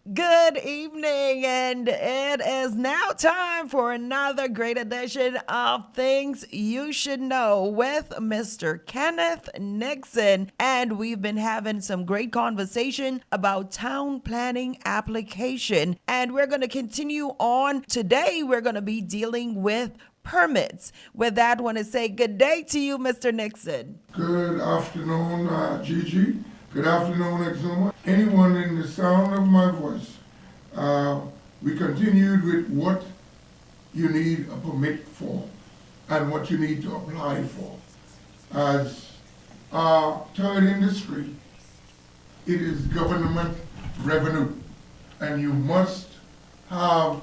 Good evening, and it is now time for another great edition of Things You Should Know with Mr. Kenneth Nixon. And we've been having some great conversation about town planning application. And we're going to continue on. Today, we're going to be dealing with permits. With that, I want to say good day to you, Mr. Nixon. Good afternoon, Gigi. Good afternoon, Exuma. Anyone in the sound of my voice, we continued with what you need a permit for and what you need to apply for. As our third industry, it is government revenue, and you must have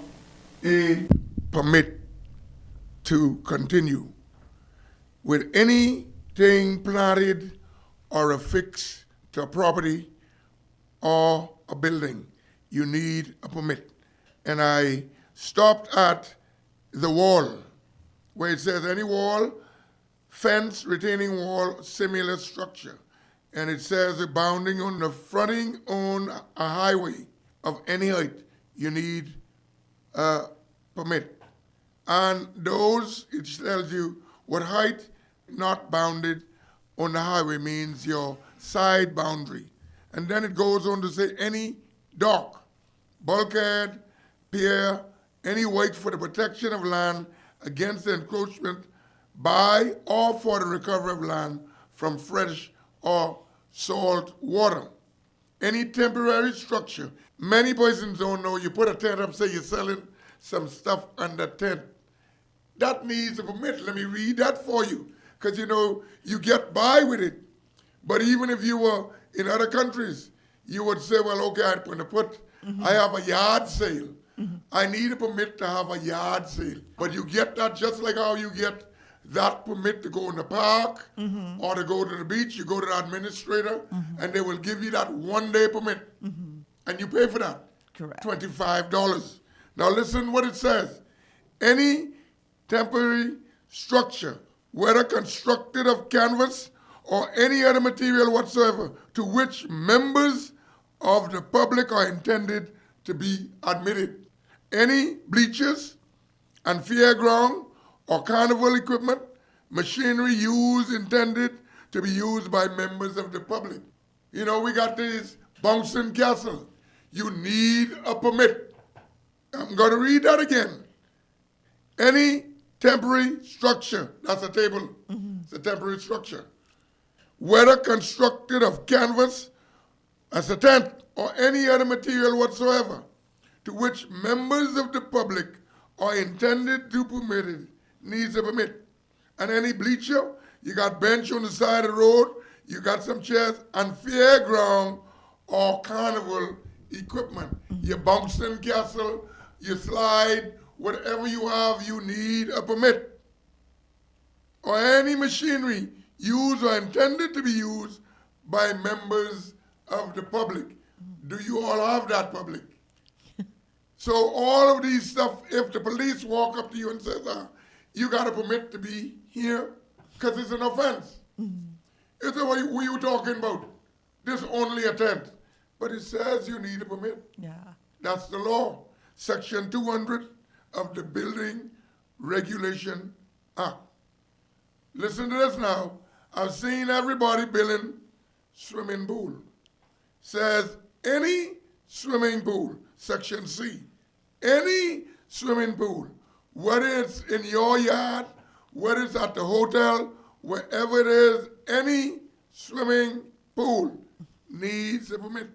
a permit to continue with anything planted or affixed to a property or a building. You need a permit. And I stopped at the wall, where it says any wall, fence, retaining wall, similar structure. And it says abounding on the fronting on a highway of any height, you need a permit. And those, it tells you what height not bounded on the highway means your side boundary. And then it goes on to say any dock, bulkhead, pier, any work for the protection of land against the encroachment by or for the recovery of land from fresh or salt water. Any temporary structure. Many persons don't know, you put a tent up, say you're selling some stuff under tent. That needs a permit. Let me read that for you. Because you get by with it. But even if you were in other countries, you would say, well, okay, I'm going to put, I have a yard sale. I need a permit to have a yard sale. But you get that just like how you get that permit to go in the park or to go to the beach. You go to the administrator and they will give you that 1-day permit. And you pay for that. Correct. $25. Now listen what it says. Any temporary structure, whether constructed of canvas or any other material whatsoever, to which members of the public are intended to be admitted. Any bleachers and fairground or carnival equipment, machinery intended to be used by members of the public. We got these bouncing castles. You need a permit. I'm going to read that again. Any temporary structure, that's a table, it's a temporary structure, whether constructed of canvas, as a tent, or any other material whatsoever, to which members of the public are intended to be permitted, needs a permit. And any bleacher, you got bench on the side of the road, you got some chairs, and fairground or carnival equipment. Your bouncing castle, your slide, whatever you have, you need a permit. Or any machinery used or intended to be used by members of the public. Do you all have that, public? So all of these stuff, if the police walk up to you and says, you got a permit to be here, because it's an offense. It's what are you talking about? This only a tent. But it says you need a permit. Yeah. That's the law. Section 200 of the Building Regulation Act. Listen to this now. I've seen everybody building swimming pool. Says any swimming pool, Section C, any swimming pool, whether it's in your yard, whether it's at the hotel, wherever it is, any swimming pool needs a permit.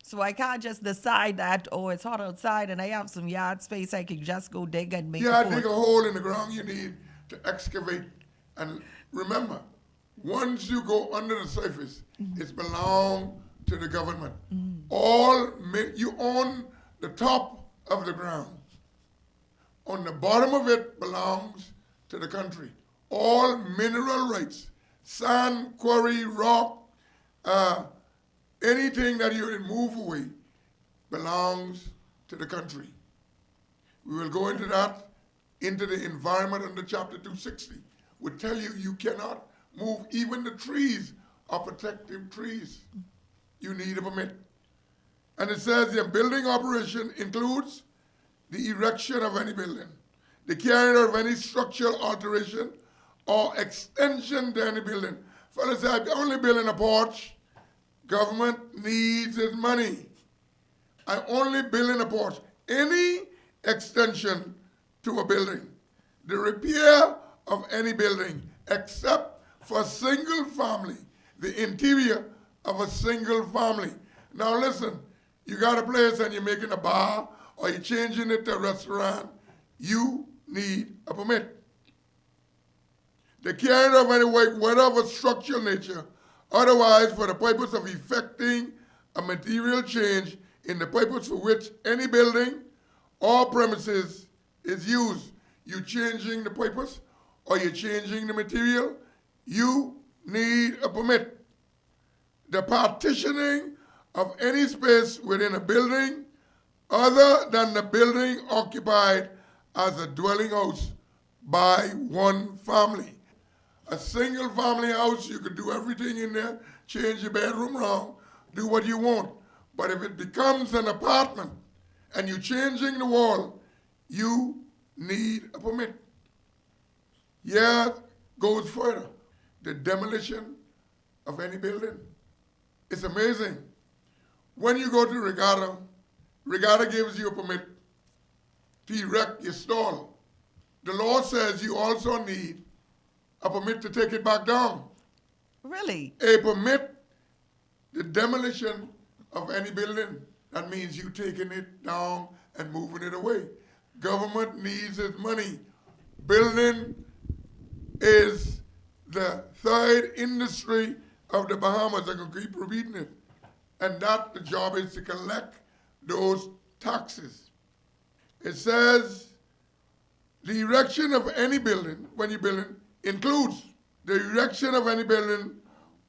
So I can't just decide that, oh, it's hot outside and I have some yard space, I can just go dig and make a pool. Dig a hole in the ground, you need to excavate. And remember, once you go under the surface, it belongs to the government. You own the top of the ground. On the bottom of it belongs to the country. All mineral rights, sand, quarry, rock, anything that you remove away belongs to the country. We will go into that, into the environment under Chapter 260. Will tell you you cannot move even the trees are protective trees. You need a permit. And it says the building operation includes the erection of any building, the carrying out of any structural alteration or extension to any building. Fellas say, I'm only building a porch. Government needs its money. I only building a porch. Any extension to a building, the repair of any building, except for single family, the interior of a single family. Now listen, you got a place and you're making a bar or you're changing it to a restaurant, you need a permit. The carrying of any work, whether of a structural nature, otherwise for the purpose of effecting a material change in the purpose for which any building or premises is used. You changing the purpose or you're changing the material, you need a permit. The partitioning of any space within a building other than the building occupied as a dwelling house by one family. A single family house, you could do everything in there, change your bedroom around, do what you want. But if it becomes an apartment and you're changing the wall, you need a permit. Yeah, goes further. The demolition of any building. It's amazing. When you go to Regatta gives you a permit to erect your stall. The law says you also need a permit to take it back down. Really? A permit, the demolition of any building. That means you taking it down and moving it away. Government needs its money. Building is the third industry of the Bahamas. I'm going to keep repeating it. And that the job is to collect those taxes. It says the erection of any building, when you're building, includes the erection of any building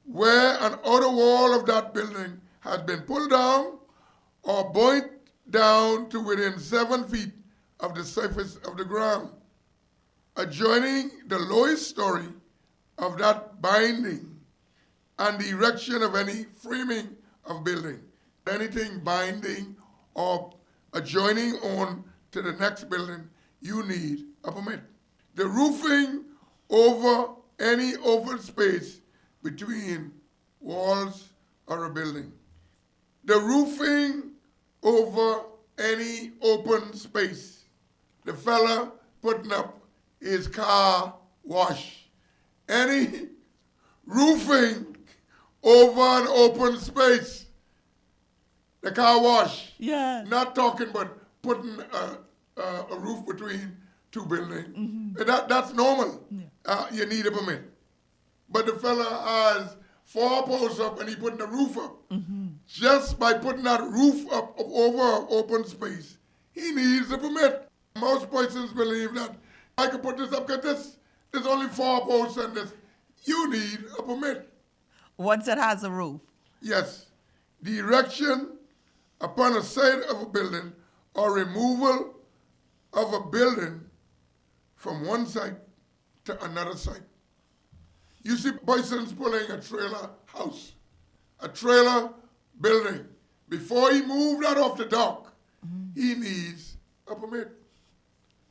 where an outer wall of that building has been pulled down or burnt down to within 7 feet of the surface of the ground, adjoining the lowest story of that binding, and the erection of any framing of building. Anything binding or adjoining on to the next building, you need a permit. The roofing over any open space between walls or a building. The roofing over any open space. The fella putting up his car wash. Any roofing over an open space. The car wash. Yeah. Not talking about putting a roof between two buildings. Mm-hmm. That's normal. Yeah. You need a permit. But the fella has 4 posts up and he putting the roof up. Mm-hmm. Just by putting that roof up over an open space, he needs a permit. Most persons believe that I can put this up because there's only 4 posts and this. You need a permit. Once it has a roof. Yes. The erection upon a side of a building or removal of a building from one site to another site. You see persons pulling a trailer house, a trailer building. Before he moved that off the dock, he needs a permit.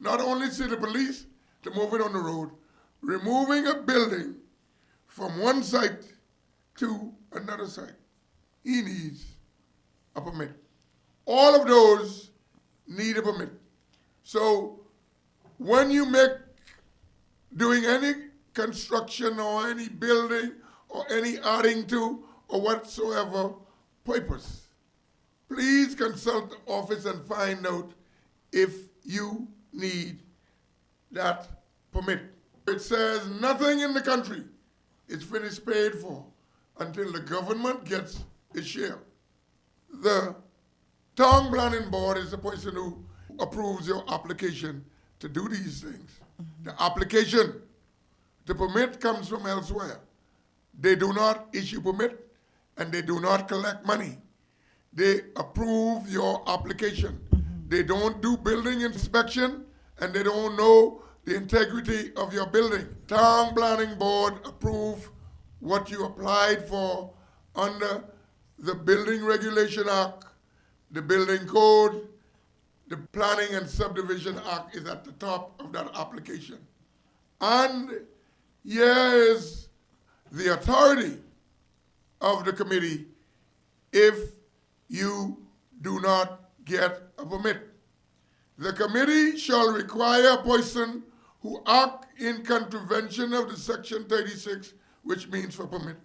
Not only see the police to move it on the road, removing a building from one site to another site, he needs a permit. All of those need a permit. So when you doing any construction or any building or any adding to or whatsoever purpose, please consult the office and find out if you need that permit. It says nothing in the country is finished paid for until the government gets its share. The Town Planning Board is the person who approves your application to do these things. The application, the permit comes from elsewhere. They do not issue permit and they do not collect money. They approve your application. They don't do building inspection and they don't know the integrity of your building. Town Planning Board approve what you applied for under the Building Regulation Act the building code, the Planning and Subdivision Act is at the top of that application. And here is the authority of the committee if you do not get a permit. The committee shall require a person who act in contravention of the section 36, which means for permit,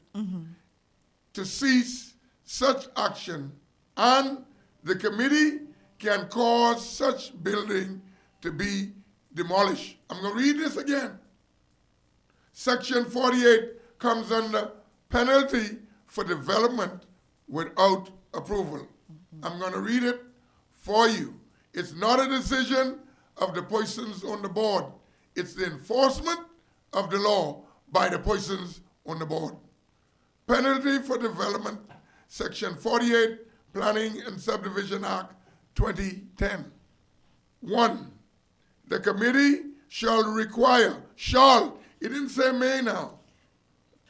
to cease such action, and the committee can cause such building to be demolished. I'm going to read this again. Section 48 comes under penalty for development without approval. I'm going to read it for you. It's not a decision of the persons on the board. It's the enforcement of the law by the persons on the board. Penalty for development, Section 48, Planning and Subdivision Act 2010. 1. The committee shall require, shall, it didn't say may now.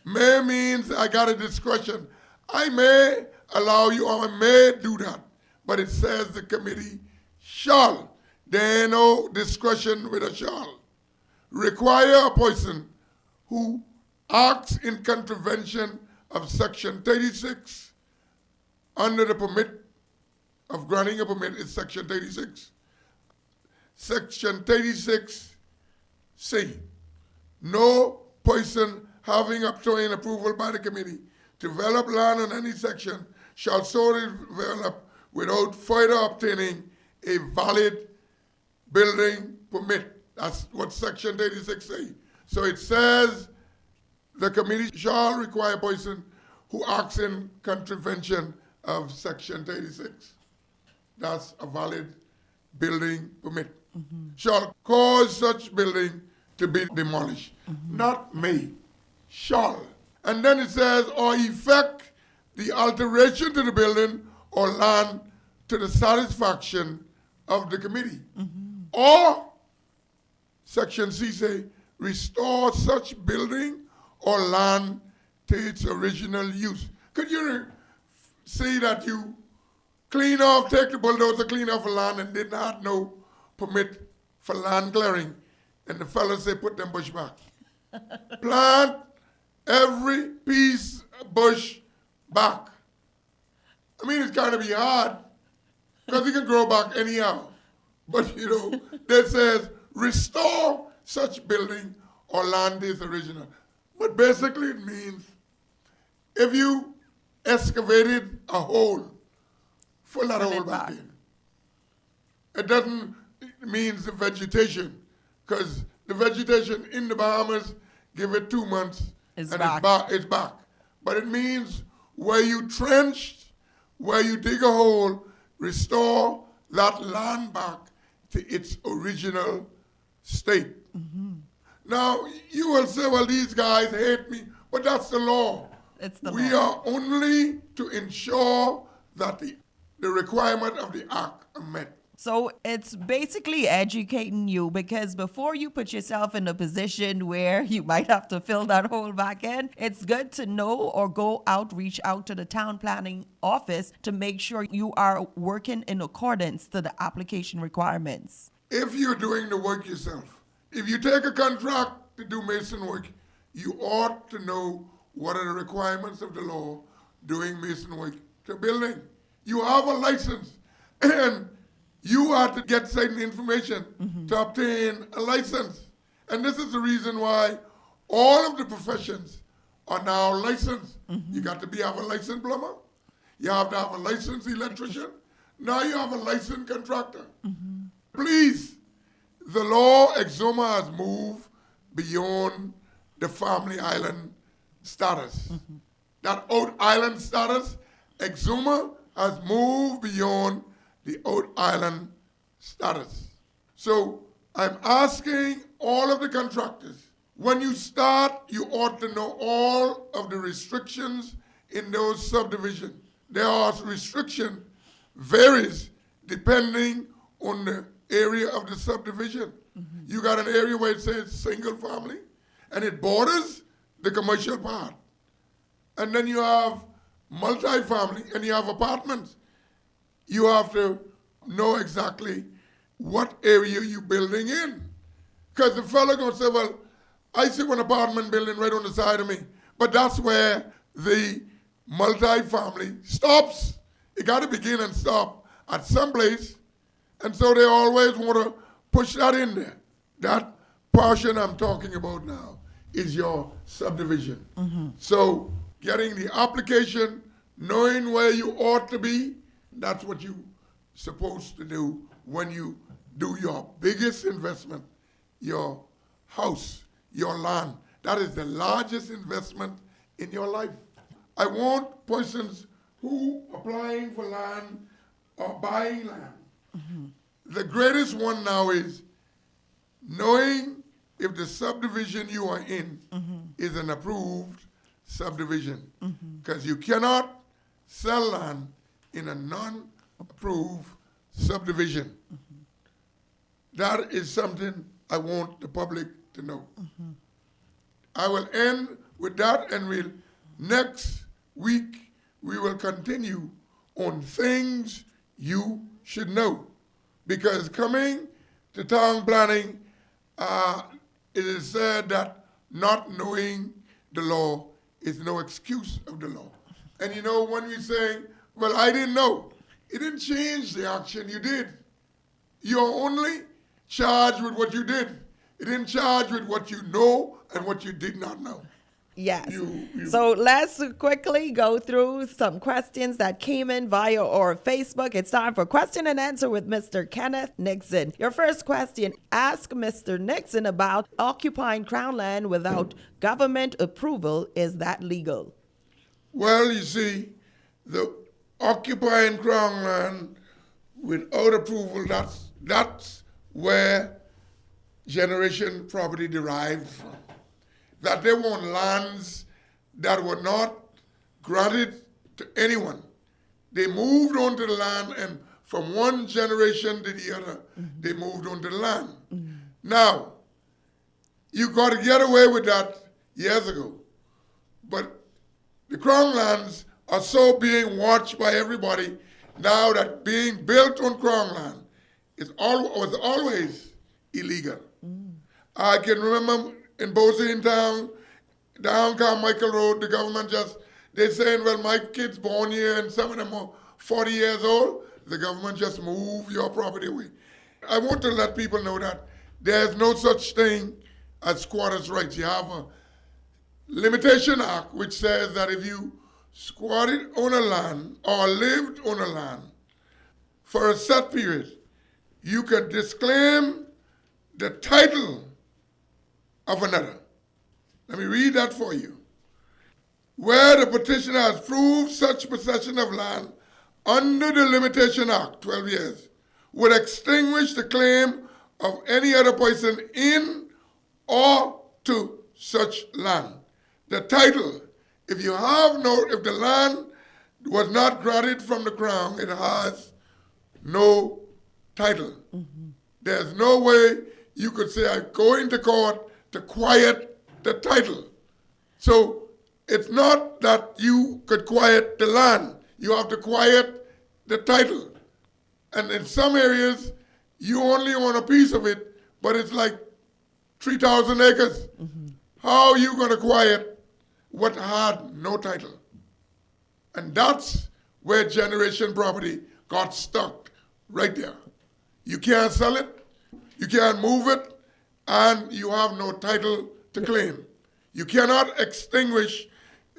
May means I got a discretion. I may allow you or I may do that. But it says the committee shall. There ain't no discretion with a shall. Require a person who acts in contravention of Section 36 under the permit of granting a permit is Section 36. Section 36C. No person having obtained approval by the committee to develop land on any section shall so develop without further obtaining a valid building permit. That's what Section 36 says. So it says the committee shall require a person who acts in contravention of Section 36. That's a valid building permit. Shall cause such building to be demolished. Not may, shall. And then it says, or effect the alteration to the building or land to the satisfaction of the committee. Or, Section C say, restore such building or land to its original use. Could you see that you clean off, take the bulldozer, clean off a land and did not know permit for land clearing, and the fellas say put them bush back. Plant every piece of bush back. I mean, it's going to be hard because it can grow back anyhow. But you know, that says restore such building or land is original. But basically it means if you excavated a hole, fill that hole back in. It doesn't mean the vegetation, because the vegetation in the Bahamas, give it 2 months, and it's back. But it means where you trenched, where you dig a hole, restore that land back to its original state. Now, you will say, well, these guys hate me, but that's the law. It's the we law. are only to ensure that the requirement of the act are met. So it's basically educating you, because before you put yourself in a position where you might have to fill that hole back in, it's good to know or reach out to the town planning office to make sure you are working in accordance to the application requirements. If you're doing the work yourself, if you take a contract to do mason work, you ought to know what are the requirements of the law doing mason work to building. You have a license, and you have to get certain information to obtain a license. And this is the reason why all of the professions are now licensed. You got to have a licensed plumber. You have to have a licensed electrician. Now you have a licensed contractor. Please, the law, Exuma, has moved beyond the family island status. That out island status, Exuma has moved beyond the out island status. So I'm asking all of the contractors, when you start, you ought to know all of the restrictions in those subdivisions. There are restrictions, varies depending on the area of the subdivision. You got an area where it says single family, and it borders the commercial part. And then you have multi-family, and you have apartments. you have to know exactly what area you're building in. Because the fella gonna say, well, I see one apartment building right on the side of me, but that's where the multi-family stops. It got to begin and stop at some place, and so they always want to push that in there. That portion I'm talking about now is your subdivision. So getting the application, knowing where you ought to be, that's what you're supposed to do when you do your biggest investment, your house, your land. That is the largest investment in your life. I want persons who are applying for land or buying land. The greatest one now is knowing if the subdivision you are in is an approved subdivision. Because you cannot sell land in a non-approved subdivision. That is something I want the public to know. I will end with that, and next week we will continue on things you should know. Because coming to town planning, it is said that not knowing the law is no excuse of the law. And you know, when we say, well, I didn't know, it didn't change the action you did. You're only charged with what you did. It didn't charge with what you know and what you did not know. Yes. So let's quickly go through some questions that came in via our Facebook. It's time for question and answer with Mr. Kenneth Nixon. Your first question, ask Mr. Nixon about occupying Crown land without government approval. Is that legal? Well, you see, the occupying Crown land without approval, that's where generation property derived from. That they want lands that were not granted to anyone. They moved onto the land, and from one generation to the other, they moved onto the land. Now, you got to get away with that years ago. But the Crown lands are so being watched by everybody now that being built on Crown land was always illegal. I can remember in Bozeman Town, down Carmichael Road, the government they're saying, well, my kid's born here and some of them are 40 years old. The government just moved your property away. I want to let people know that there's no such thing as squatters' rights. You have a Limitation Act which says that if you squatted on a land or lived on a land for a set period, you can disclaim the title of another. Let me read that for you. Where the petitioner has proved such possession of land under the Limitation Act, 12 years, would extinguish the claim of any other person in or to such land. The title, if the land was not granted from the Crown, it has no title. There's no way you could say, I go into court to quiet the title. So it's not that you could quiet the land. You have to quiet the title. And in some areas, you only own a piece of it, but it's like 3,000 acres. How are you going to quiet what had no title? And that's where generation property got stuck, right there. You can't sell it, you can't move it, and you have no title to claim. You cannot extinguish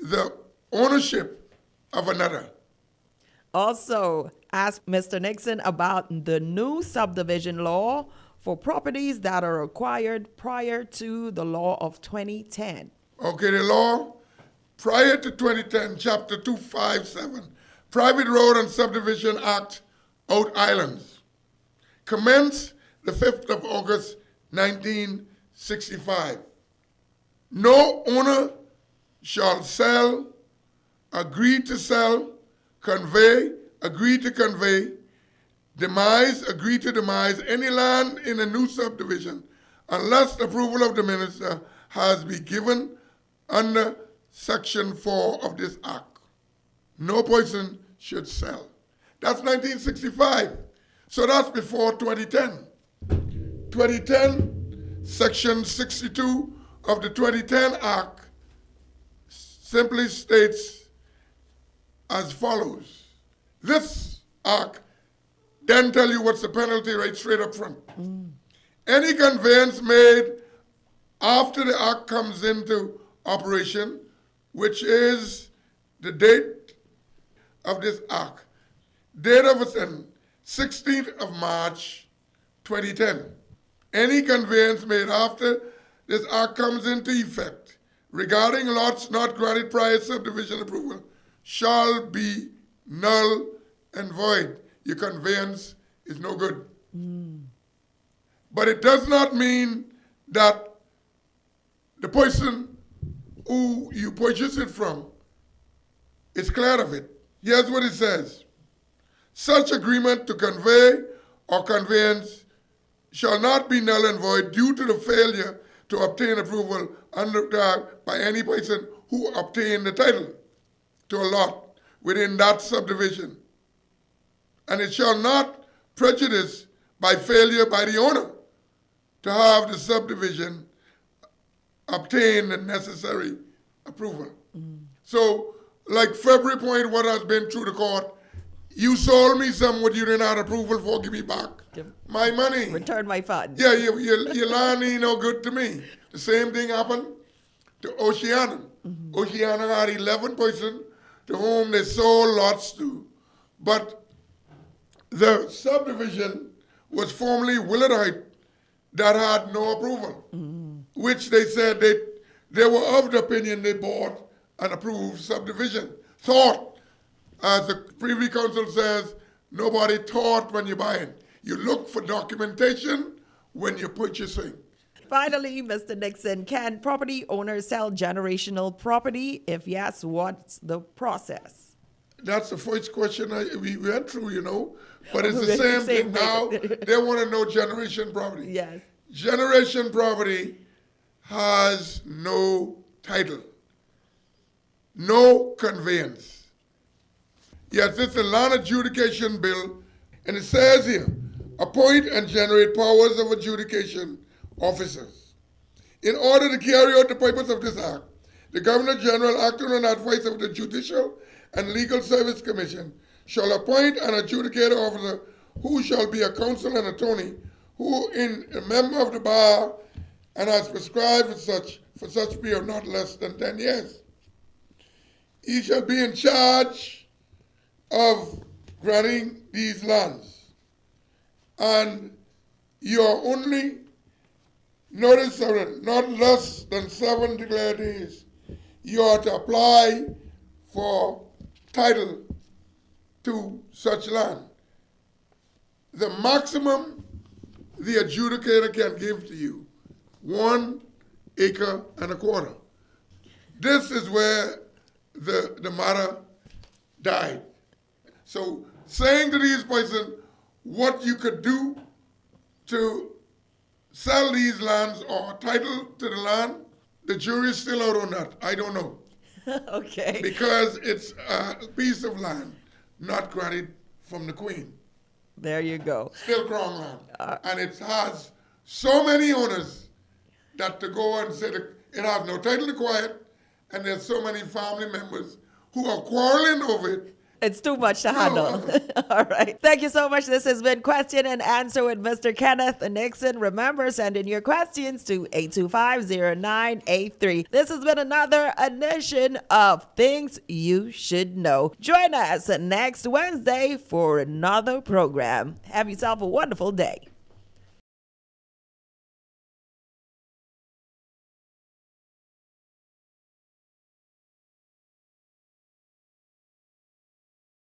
the ownership of another. Also, ask Mr. Nixon about the new subdivision law for properties that are acquired prior to the law of 2010. Okay, the law prior to 2010, Chapter 257, Private Road and Subdivision Act, Out Islands, commenced the 5th of August, 1965. No owner shall sell, agree to sell, convey, agree to convey, demise, agree to demise any land in a new subdivision unless the approval of the minister has been given under Section 4 of this act. No person should sell. That's 1965. So that's before 2010. 2010, Section 62 of the 2010 Act simply states as follows. This Act then tell you what's the penalty right straight up front. Any conveyance made after the Act comes into operation, which is the date of this Act, date of assent, 16th of March, 2010. Any conveyance made after this Act comes into effect regarding lots not granted prior subdivision approval shall be null and void. Your conveyance is no good. But it does not mean that the person who you purchase it from is clear of it. Here's what it says. Such agreement to convey or conveyance shall not be null and void due to the failure to obtain approval by any person who obtained the title to a lot within that subdivision. And it shall not prejudice by failure by the owner to have the subdivision obtain the necessary approval. So, like February point, what has been through the court, you sold me some what you didn't have approval for, give me back my money. Return my funds. Yeah, your land ain't no good to me. The same thing happened to Oceana. Oceana had 11 persons to whom they sold lots to, but the subdivision was formerly Willard Heights that had no approval, which they said they were of the opinion they bought an approved subdivision. Thought, as the Privy Council says, nobody thought when you're buying. You look for documentation when you're purchasing. Finally, Mr. Nixon, can property owners sell generational property? If yes, what's the process? That's the first question we went through, you know. But it's the same thing now. They want to know generation property. Yes. Generation property has no title, no conveyance. Yes, it's a land adjudication bill, and it says here, appoint and generate powers of adjudication officers. In order to carry out the purpose of this act, the Governor General, acting on advice of the Judicial and Legal Service Commission, shall appoint an adjudicator officer who shall be a counsel and attorney who is a member of the bar and has prescribed for such period not less than 10 years. He shall be in charge of granting these lands. And you are only notice of it, not less than 7 declared days. You are to apply for title to such land. The maximum the adjudicator can give to you, 1 acre and a quarter. This is where the matter died. So saying to these persons what you could do to sell these lands or title to the land, the jury's still out on that. I don't know. Okay. Because it's a piece of land not granted from the Queen. There you go. Still Crown land. And it has so many owners that to go and say that it has no title acquired, and there's so many family members who are quarreling over it. It's too much to handle. All right. Thank you so much. This has been Question and Answer with Mr. Kenneth Nixon. Remember, send in your questions to 825-0983. This has been another edition of Things You Should Know. Join us next Wednesday for another program. Have yourself a wonderful day.